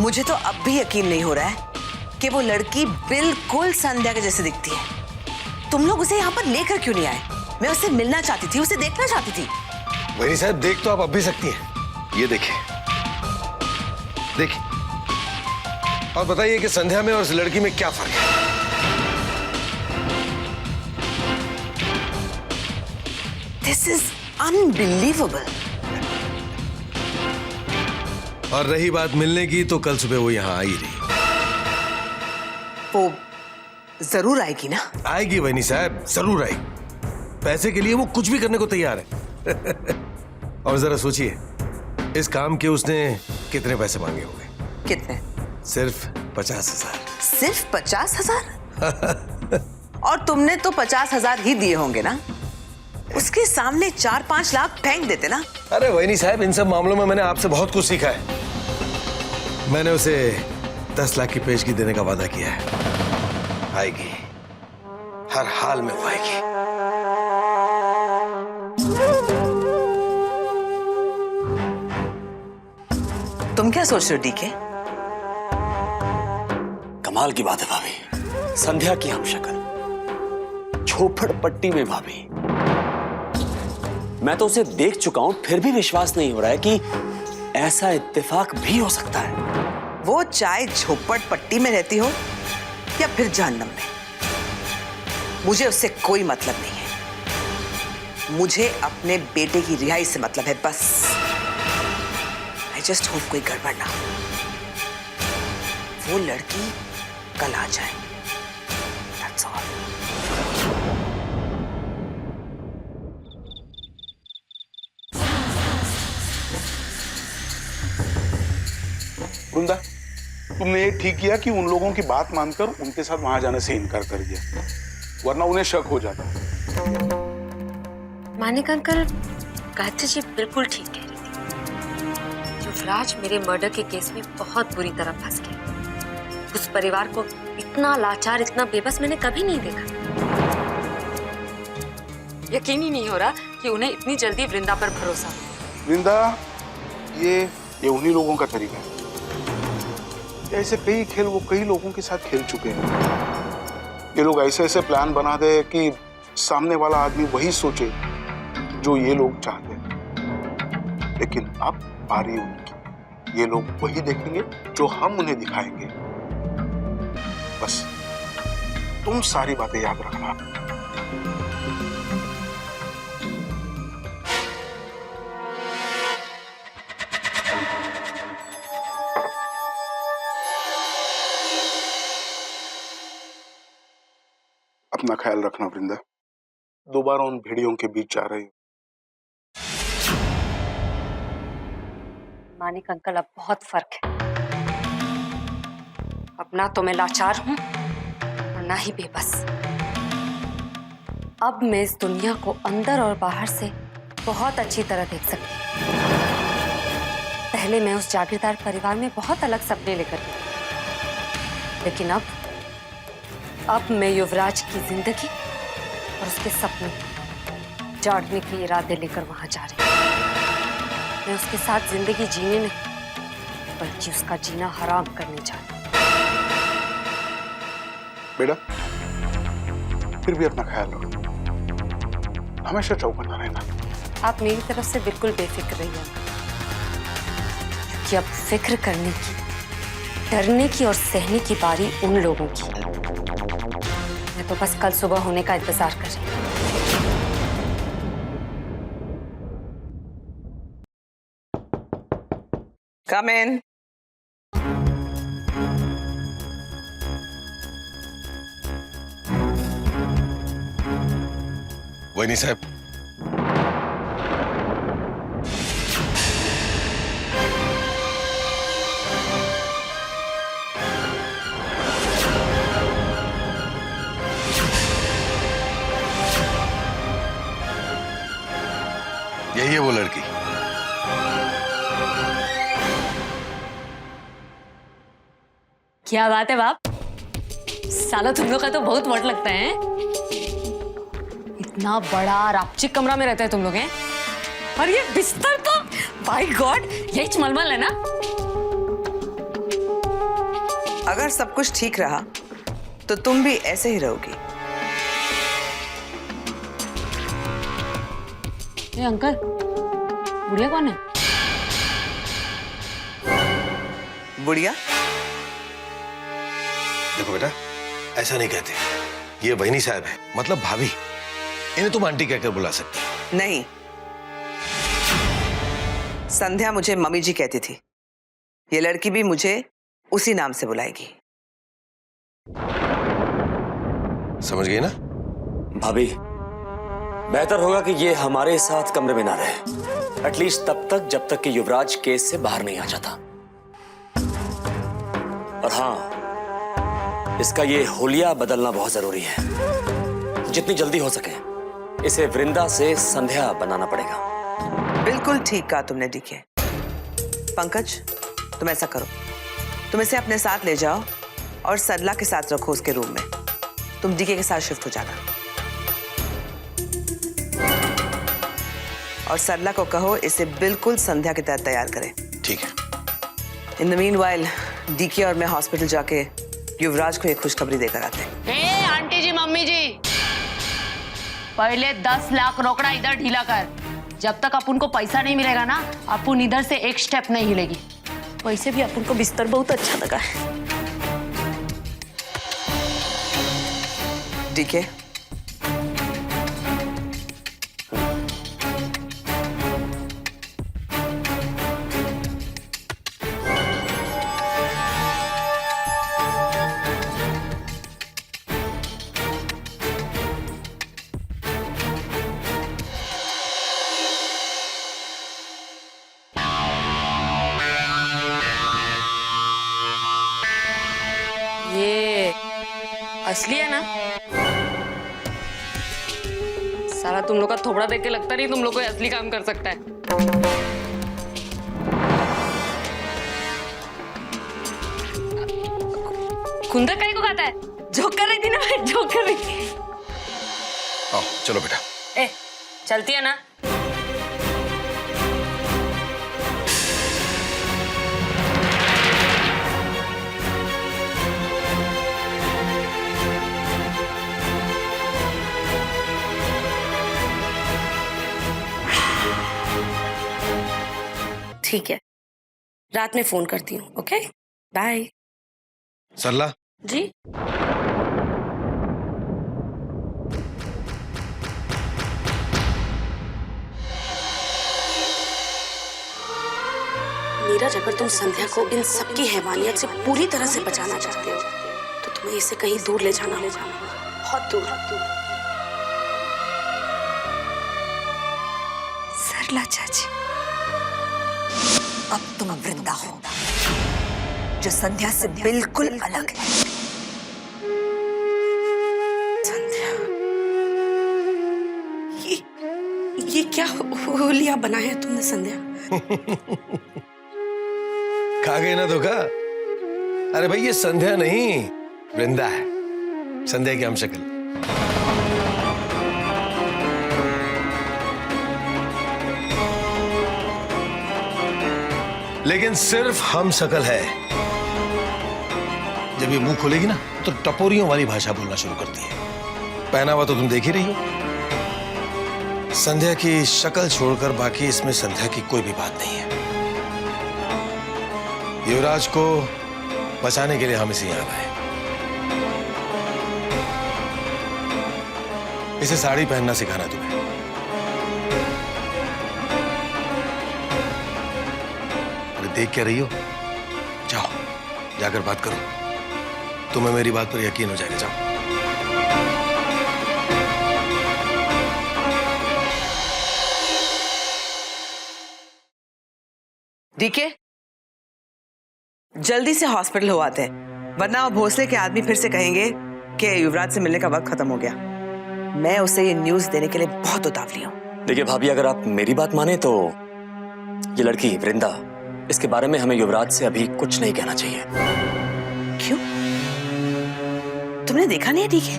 मुझे तो अब भी यकीन नहीं हो रहा है कि वो लड़की बिल्कुल संध्या के जैसे दिखती है। तुम लोग उसे यहाँ पर लेकर क्यों नहीं आए? मैं उससे मिलना चाहती थी, उसे देखना चाहती थी। वही साहब, देख तो आप अब भी सकती हैं। ये देखिए, देखिए और बताइए कि संध्या में और उस लड़की में क्या फर्क है? This is unbelievable. और रही बात मिलने की, तो कल सुबह वो यहाँ आई रही। वो जरूर आएगी ना? आएगी वैनी साहब, जरूर आएगी। पैसे के लिए वो कुछ भी करने को तैयार है। और जरा सोचिए, इस काम के उसने कितने पैसे मांगे होंगे? कितने? सिर्फ 50,000। सिर्फ 50,000? और तुमने तो 50,000 ही दिए होंगे ना? उसके सामने 4-5 लाख फेंक देते ना। अरे वैनी साहब, इन सब मामलों में मैंने आपसे बहुत कुछ सीखा है। मैंने उसे 10 लाख की पेशगी देने का वादा किया है। आएगी, हर हाल में वो आएगी। तुम क्या सोच रहे हो डीके? कमाल की बात है भाभी, संध्या की हमशक्ल, झोपड़पट्टी में भाभी। मैं तो उसे देख चुका हूं, फिर भी विश्वास नहीं हो रहा है कि ऐसा इत्तेफाक भी हो सकता है। वो चाहे झोपड़पट्टी में रहती हो या फिर जहन्नम में, मुझे उससे कोई मतलब नहीं है। मुझे अपने बेटे की रिहाई से मतलब है, बस। आई जस्ट होप कोई गड़बड़ ना हो। वो लड़की कल आ जाए, that's all. वृंदा, तुमने ये ठीक किया कि उन लोगों की बात मानकर उनके साथ वहां जाने से इनकार कर दिया, वरना उन्हें शक हो जाता। मानिक अंकल, गायत्री जी बिल्कुल ठीक कह रही थी। युवराज मेरे मर्डर के केस में बहुत बुरी तरह फंस गए। उस परिवार को इतना लाचार, इतना बेबस मैंने कभी नहीं देखा। यकीन ही नहीं हो रहा कि उन्हें इतनी जल्दी वृंदा पर भरोसा। वृंदा, ये उन्हीं लोगों का तरीका है। ऐसे कई खेल वो कई लोगों के साथ खेल चुके हैं। ये लोग ऐसे ऐसे प्लान बना दे कि सामने वाला आदमी वही सोचे जो ये लोग चाहते हैं, लेकिन अब बारी उनकी। ये लोग वही देखेंगे जो हम उन्हें दिखाएंगे। बस तुम सारी बातें याद रखना। अपना ख्याल रखना वृंदा। दोबारा उन भेड़ियों के बीच जा रही हूं। मानिक अंकल, अब बहुत फर्क है। अब ना तो मैं लाचार हूं और ना ही बेबस। अब मैं इस दुनिया को अंदर और बाहर से बहुत अच्छी तरह देख सकती हूँ। पहले मैं उस जागीरदार परिवार में बहुत अलग सपने लेकर गई, लेकिन अब मैं युवराज की जिंदगी और उसके सपने जागने के इरादे लेकर वहां जा रही हूँ। मैं उसके साथ जिंदगी जीने नहीं, बल्कि उसका जीना हराम करने जा रही हूँ। बेटा, फिर भी अपना ख्याल रखो, हमेशा चौकन्ना रहना। आप मेरी तरफ से बिल्कुल बेफिक्र रहिए, क्योंकि अब फिक्र करने की, डरने की और सहने की बारी उन लोगों की। मैं तो बस कल सुबह होने का इंतजार कर रही हूँ। Come in. वैनी साहब, यही है वो लड़की। क्या बात है बाप, साला तुम लोग का तो बहुत वट लगता है। इतना बड़ा रापचिक कमरा में रहते हैं तुम लोग हैं, और ये बिस्तर तो बाय गॉड यही मलमल है ना। अगर सब कुछ ठीक रहा तो तुम भी ऐसे ही रहोगी। ये अंकल, बुढ़िया कौन है? बुढ़िया? देखो बेटा, ऐसा नहीं कहते। ये वहीनी साहब है, मतलब भाभी। इन्हें तुम आंटी कहकर बुला सकती। नहीं, संध्या मुझे मम्मी जी कहती थी। ये लड़की भी मुझे उसी नाम से बुलाएगी। समझ गई ना? भाभी, बेहतर होगा कि ये हमारे साथ कमरे में ना रहे, एटलीस्ट तब तक जब तक कि युवराज केस से बाहर नहीं आ जाता। और हाँ, इसका ये हुलिया बदलना बहुत जरूरी है। जितनी जल्दी हो सके इसे वृंदा से संध्या बनाना पड़ेगा। बिल्कुल ठीक कहा तुमने डीके। पंकज, तुम ऐसा करो, तुम इसे अपने साथ ले जाओ और सरला के साथ रखो उसके रूम में। तुम डीके के साथ शिफ्ट हो जाना और सरला को कहो इसे बिल्कुल संध्या की तरह तैयार करे। ठीक है। इन द मीनवाइल डीके और मैं हॉस्पिटल जाके युवराज को एक खुशखबरी देकर आते हैं। ए आंटी जी, मम्मी जी, पहले 10 लाख रोकड़ा इधर ढीला कर। जब तक अपन को पैसा नहीं मिलेगा ना, अपन इधर से एक स्टेप नहीं हिलेगी। वैसे भी अपन को बिस्तर बहुत अच्छा लगा है। डीके, ये असली है ना? साला तुम लोग का थोबड़ा देख के लगता नहीं तुम लोग कोई असली काम कर सकता है। खुंदक काहे को खाता है? जोक कर रही थी ना मैं, जोक कर रही थी। आओ चलो बेटा। ए, चलती है ना? ठीक है, रात में फोन करती हूँ। Okay, bye. सरला, जी? नीरज, अगर तुम संध्या को इन सबकी हैवानियत से पूरी तरह से बचाना चाहते हो तो तुम्हें इसे कहीं दूर ले जाना, बहुत दूर। सरला चाची, अब तुम वृंदा हो जो संध्या से बिल्कुल अलग है। संध्या, ये क्या होलिया बनाया है तुमने संध्या? खा गई ना धोखा? अरे भाई, ये संध्या नहीं, वृंदा है। संध्या की हम शक्ल। लेकिन सिर्फ हम शक्ल है। जब ये मुंह खोलेगी ना तो टपोरियों वाली भाषा बोलना शुरू करती है। पहनावा तो तुम देख ही रही हो। संध्या की शक्ल छोड़कर बाकी इसमें संध्या की कोई भी बात नहीं है। युवराज को बचाने के लिए हम इसे यहां लाए। इसे साड़ी पहनना सिखाना तुम्हें। अरे देख क्या रही हो? जाओ, जाकर बात करो। तुम्हें मेरी बात पर यकीन हो जाएगा। जाओ। डीके, जल्दी से हॉस्पिटल हो आते हैं, वरना वो भोसले के आदमी फिर से कहेंगे कि युवराज से मिलने का वक्त खत्म हो गया। मैं उसे ये न्यूज देने के लिए बहुत उतावली हूँ। देखिए भाभी, अगर आप मेरी बात माने तो ये लड़की वृंदा, इसके बारे में हमें युवराज से अभी कुछ नहीं कहना चाहिए। क्यों? तुमने देखा नहीं है डीके,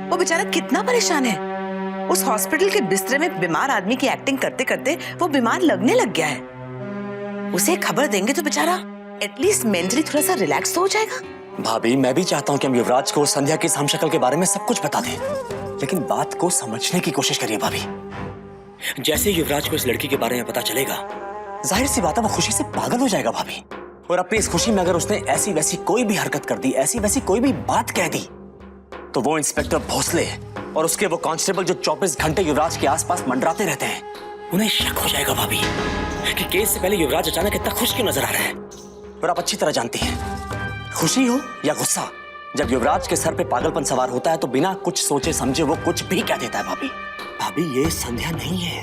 वो बेचारा कितना परेशान है। उस हॉस्पिटल के बिस्तर में बीमार आदमी की एक्टिंग करते करते वो बीमार लगने लग गया है। उसे खबर देंगे तो बेचारा एटलीस्ट मेंटली थोड़ा सा रिलैक्स तो हो जाएगा। भाभी, मैं भी चाहता हूं कि हम युवराज को संध्या की इस हमशक्ल के बारे में सब कुछ बता दें, लेकिन बात को समझने की कोशिश करिए भाभी। जैसे युवराज को इस लड़की के बारे में पता चलेगा, जाहिर सी बात है वो खुशी से पागल हो जाएगा भाभी। और अपनी इस खुशी में अगर उसने ऐसी वैसी कोई भी हरकत कर दी, ऐसी वैसी कोई भी बात कह दी, तो वो इंस्पेक्टर भोसले और उसके वो कांस्टेबल जो 24 घंटे युवराज के आसपास मंडराते रहते हैं, उन्हें शक हो जाएगा भाभी कि केस से पहले युवराज अचानक इतना खुश क्यों नजर आ रहा है। और आप अच्छी तरह जानती हैं, खुशी हो या गुस्सा, जब युवराज के सर पे पागलपन सवार होता है तो बिना कुछ सोचे समझे वो कुछ भी कह देता है भाभी। भाभी, ये संध्या नहीं है,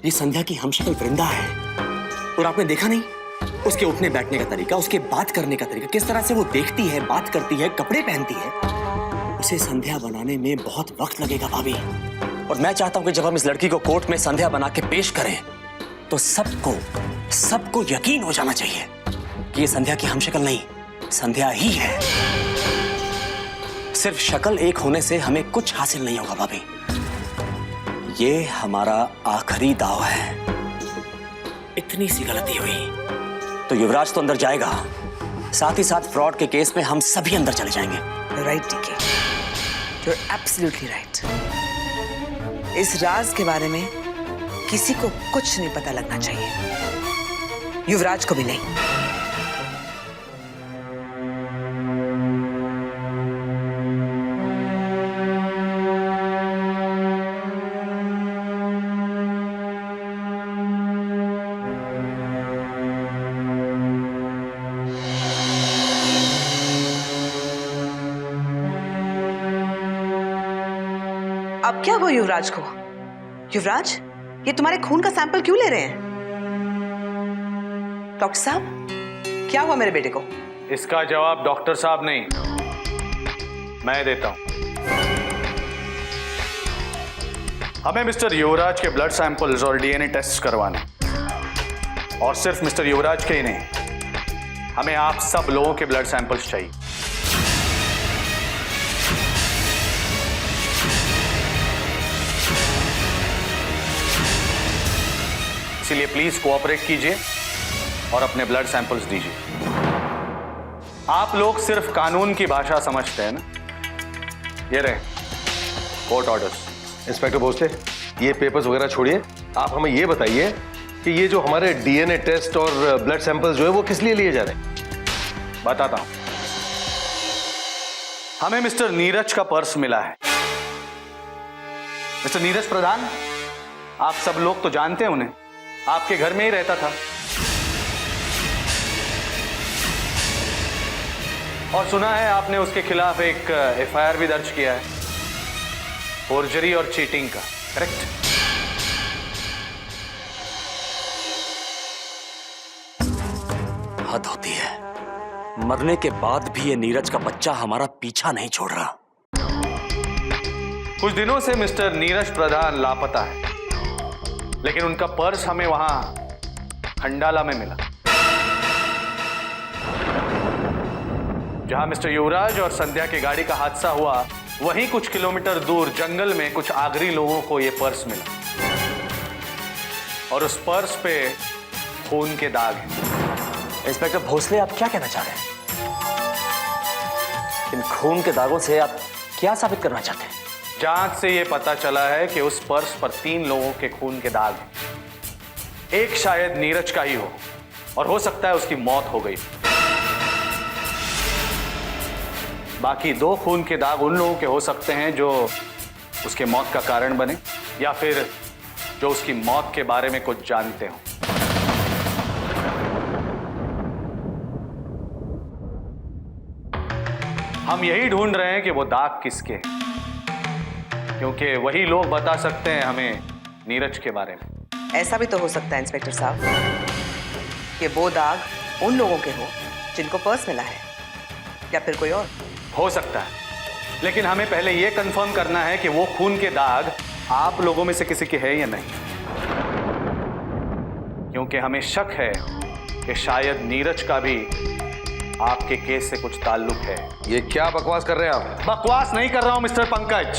ये संध्या की हमशक्ल वृंदा है। और आपने देखा नहीं उसके उठने बैठने का तरीका, उसके बात करने का तरीका, किस तरह से वो देखती है, बात करती है, कपड़े पहनती है। उसे संध्या बनाने में बहुत वक्त लगेगा भाभी। और मैं चाहता हूं कि जब हम इस लड़की को कोर्ट में संध्या बना के पेश करें तो सबको यकीन हो जाना चाहिए कि ये संध्या की हमशक्ल नहीं, संध्या ही है। सिर्फ शक्ल एक होने से हमें कुछ हासिल नहीं होगा भाभी। ये हमारा आखिरी दाव है। इतनी सी गलती हुई तो युवराज तो अंदर जाएगा, साथ ही साथ फ्रॉड के केस में हम सभी अंदर चले जाएंगे। राइट टीके, यू आर एब्सोल्युटली राइट। इस राज के बारे में किसी को कुछ नहीं पता लगना चाहिए, युवराज को भी नहीं। अब क्या हुआ युवराज को? युवराज, ये तुम्हारे खून का सैंपल क्यों ले रहे हैं? डॉक्टर साहब, क्या हुआ मेरे बेटे को? इसका जवाब डॉक्टर साहब नहीं, मैं देता हूं। हमें मिस्टर युवराज के ब्लड सैंपल्स और डीएनए टेस्ट करवाने, और सिर्फ मिस्टर युवराज के ही नहीं, हमें आप सब लोगों के ब्लड सैंपल्स चाहिए। इसलिए प्लीज कोऑपरेट कीजिए और अपने ब्लड सैंपल्स दीजिए। आप लोग सिर्फ कानून की भाषा समझते हैं ना? ये रहे कोर्ट ऑर्डर्स। इंस्पेक्टर भोसले, ये पेपर्स वगैरह छोड़िए, आप हमें ये बताइए कि ये जो हमारे डीएनए टेस्ट और ब्लड सैंपल्स जो है वो किस लिए लिए जा रहे हैं? बताता हूं। हमें मिस्टर नीरज का पर्स मिला है। मिस्टर नीरज प्रधान, आप सब लोग तो जानते हैं उन्हें, आपके घर में ही रहता था। और सुना है आपने उसके खिलाफ एक एफआईआर भी दर्ज किया है, फोर्जरी और चीटिंग का, करेक्ट? हद होती है, मरने के बाद भी ये नीरज का बच्चा हमारा पीछा नहीं छोड़ रहा। कुछ दिनों से मिस्टर नीरज प्रधान लापता है, लेकिन उनका पर्स हमें वहां खंडाला में मिला, जहां मिस्टर युवराज और संध्या की गाड़ी का हादसा हुआ, वहीं कुछ किलोमीटर दूर जंगल में कुछ आगरी लोगों को यह पर्स मिला, और उस पर्स पे खून के दाग हैं। इंस्पेक्टर भोसले, आप क्या कहना चाह रहे हैं? इन खून के दागों से आप क्या साबित करना चाहते हैं? जांच से यह पता चला है कि उस पर्स पर 3 लोगों के खून के दाग हैं। एक शायद नीरज का ही हो, और हो सकता है उसकी मौत हो गई। बाकी 2 खून के दाग उन लोगों के हो सकते हैं जो उसके मौत का कारण बने, या फिर जो उसकी मौत के बारे में कुछ जानते हो। हम यही ढूंढ रहे हैं कि वो दाग किसके हैं, क्योंकि वही लोग बता सकते हैं हमें नीरज के बारे में। ऐसा भी तो हो सकता है इंस्पेक्टर साहब कि वो दाग उन लोगों के हो जिनको पर्स मिला है, या फिर कोई और। हो सकता है, लेकिन हमें पहले यह कंफर्म करना है कि वो खून के दाग आप लोगों में से किसी के हैं या नहीं, क्योंकि हमें शक है कि शायद नीरज का भी आपके केस से कुछ ताल्लुक है। ये क्या बकवास कर रहे हैं आप? बकवास नहीं कर रहा हूं मिस्टर पंकज।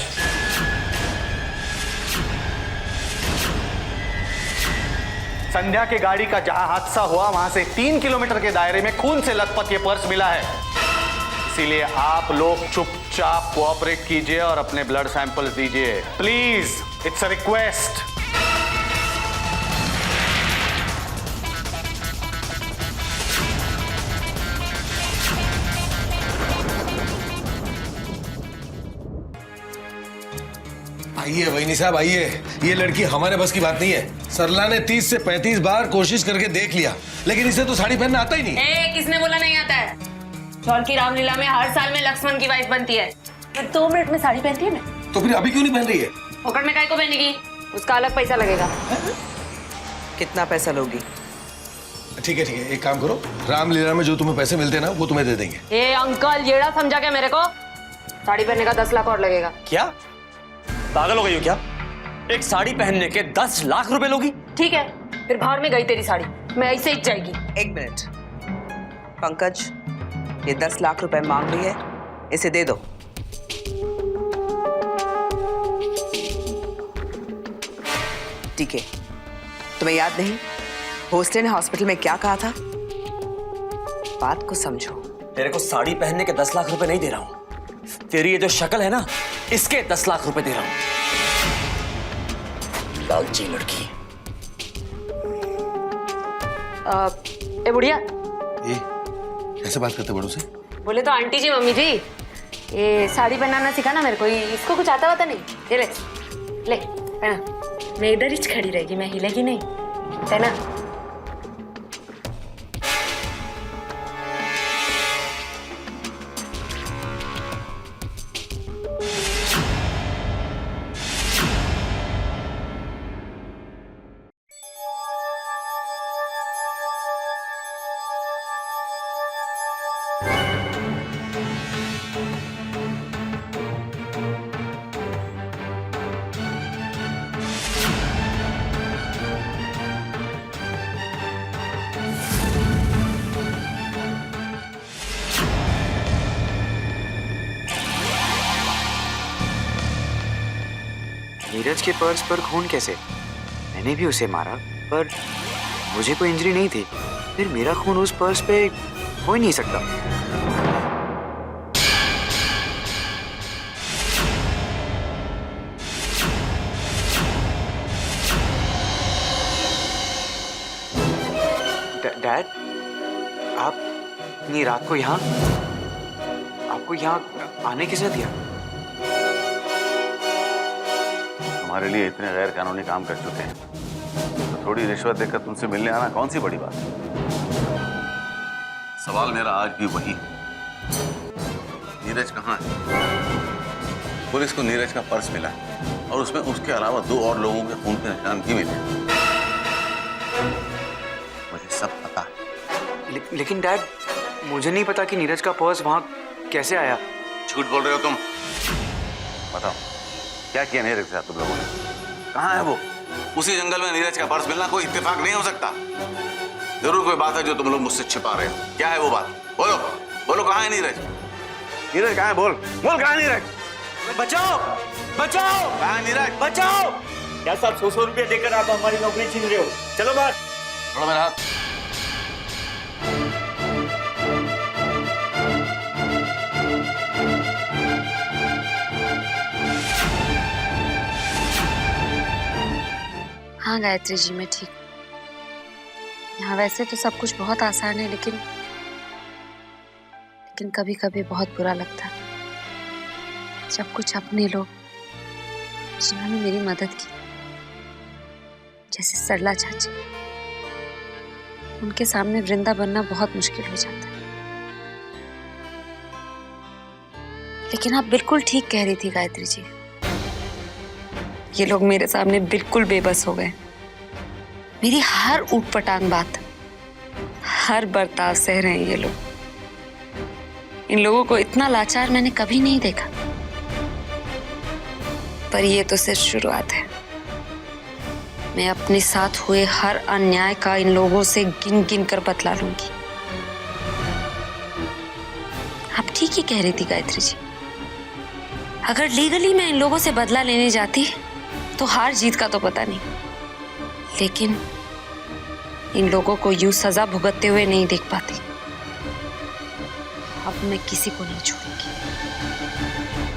संध्या के गाड़ी का जहां हादसा हुआ, वहां से 3 किलोमीटर के दायरे में खून से लथपथ ये पर्स मिला है। इसीलिए आप लोग चुपचाप कोऑपरेट कीजिए और अपने ब्लड सैंपल्स दीजिए प्लीज, इट्स अ रिक्वेस्ट। आइए वहीनी साहब आइए, ये लड़की हमारे बस की बात नहीं है। सरला ने 30 से 35 बार कोशिश करके देख लिया, लेकिन इसे तो साड़ी पहनना आता ही नहीं। किसने बोला नहीं आता है? चौल की रामलीला में हर साल में लक्ष्मण की वाइफ बनती है, 2 मिनट में साड़ी पहनती है मैं। तो फिर अभी क्यों नहीं पहन रही है? पकड़ में काय को पहनेगी, उसका अलग पैसा लगेगा। कितना पैसा लोगी? ठीक है, एक काम करो, रामलीला में जो तुम्हें पैसे मिलते हैं ना वो तुम्हें दे देंगे। अंकल येड़ा समझा क्या मेरे को? साड़ी पहनने का 10 लाख और लगेगा। क्या पागल हो गई हो क्या? एक साड़ी पहनने के 10 लाख रुपए लोगी? ठीक है, फिर बाहर में गई तेरी साड़ी, मैं ऐसे ही जाएगी। एक मिनट पंकज, ये 10 लाख रुपए मांग रही है, इसे दे दो। ठीक है, तुम्हें याद नहीं भोसले ने हॉस्पिटल में क्या कहा था? बात को समझो। तेरे को साड़ी पहनने के 10 लाख रुपए नहीं दे रहा हूं, तेरी ये जो शक्ल है ना, इसके 10 लाख रुपए दे रहा हूं। लालची लड़की। ए बुढ़िया, ये कैसे बात करते बड़ों से? बोले तो आंटी जी मम्मी जी, ये साड़ी पहनाना सिखाना मेरे को, इसको कुछ आता होता नहीं। ये ले ले पहना, मैं इधर ही खड़ी रहेगी, मैं हिलेगी नहीं, पहना। नीरज के पर्स पर खून कैसे? मैंने भी उसे मारा, पर मुझे कोई इंजरी नहीं थी। फिर मेरा खून उस पर्स पे हो ही नहीं सकता। डैड, आप इतनी रात को यहाँ? आपको यहाँ आने किसने दिया? हमारे लिए इतने गैर कानूनी काम कर चुके हैं, तो थोड़ी रिश्वत देकर तुमसे मिलने आना कौन सी बड़ी बात है? सवाल मेरा आज भी वही है, नीरज कहाँ है? पुलिस को नीरज का पर्स मिला और उसमें उसके अलावा 2 और लोगों के खून के निशान भी मिले। मुझे सब पता है। लेकिन डैड, मुझे नहीं पता कि नीरज का पर्स वहां कैसे आया। झूठ बोल रहे हो तुम। बताओ क्या किया नीरज के साथ तुम लोगों ने? कहाँ है वो? उसी जंगल में नीरज का पर्स मिलना कोई इत्तेफाक नहीं हो सकता। जरूर कोई बात है जो तुम लोग मुझसे छिपा रहे हो। क्या है वो बात? बोलो बोलो, कहाँ है नीरज? नीरज कहाँ है? बोल बोल, कहाँ है नीरज? बचाओ बचाओ, कहाँ है नीरज? बचाओ। क्या साहब 100 रुपये देकर आप हमारी नौकरी छीन रहे हो? चलो बात। छोड़ो मेरा हाथ। हाँ गायत्री जी, मैं ठीक हूँ। यहाँ वैसे तो सब कुछ बहुत आसान है, लेकिन कभी कभी बहुत बुरा लगता है जब कुछ अपने लोग जिन्होंने मेरी मदद की, जैसे सरला चाची, उनके सामने वृंदा बनना बहुत मुश्किल हो जाता है। लेकिन आप बिल्कुल ठीक कह रही थी गायत्री जी, ये लोग मेरे सामने बिल्कुल बेबस हो गए। मेरी हर ऊटपटांग बात, हर बर्ताव सह रहे हैं ये लोग। इन लोगों को इतना लाचार मैंने कभी नहीं देखा। पर ये तो सिर्फ शुरुआत है। मैं अपने साथ हुए हर अन्याय का इन लोगों से गिन गिन कर बदला लूंगी। आप ठीक ही कह रही थी गायत्री जी, अगर लीगली मैं इन लोगों से बदला लेने जाती तो हार जीत का तो पता नहीं, लेकिन इन लोगों को यूं सजा भुगतते हुए नहीं देख पाती। अब मैं किसी को नहीं छोड़ूंगी।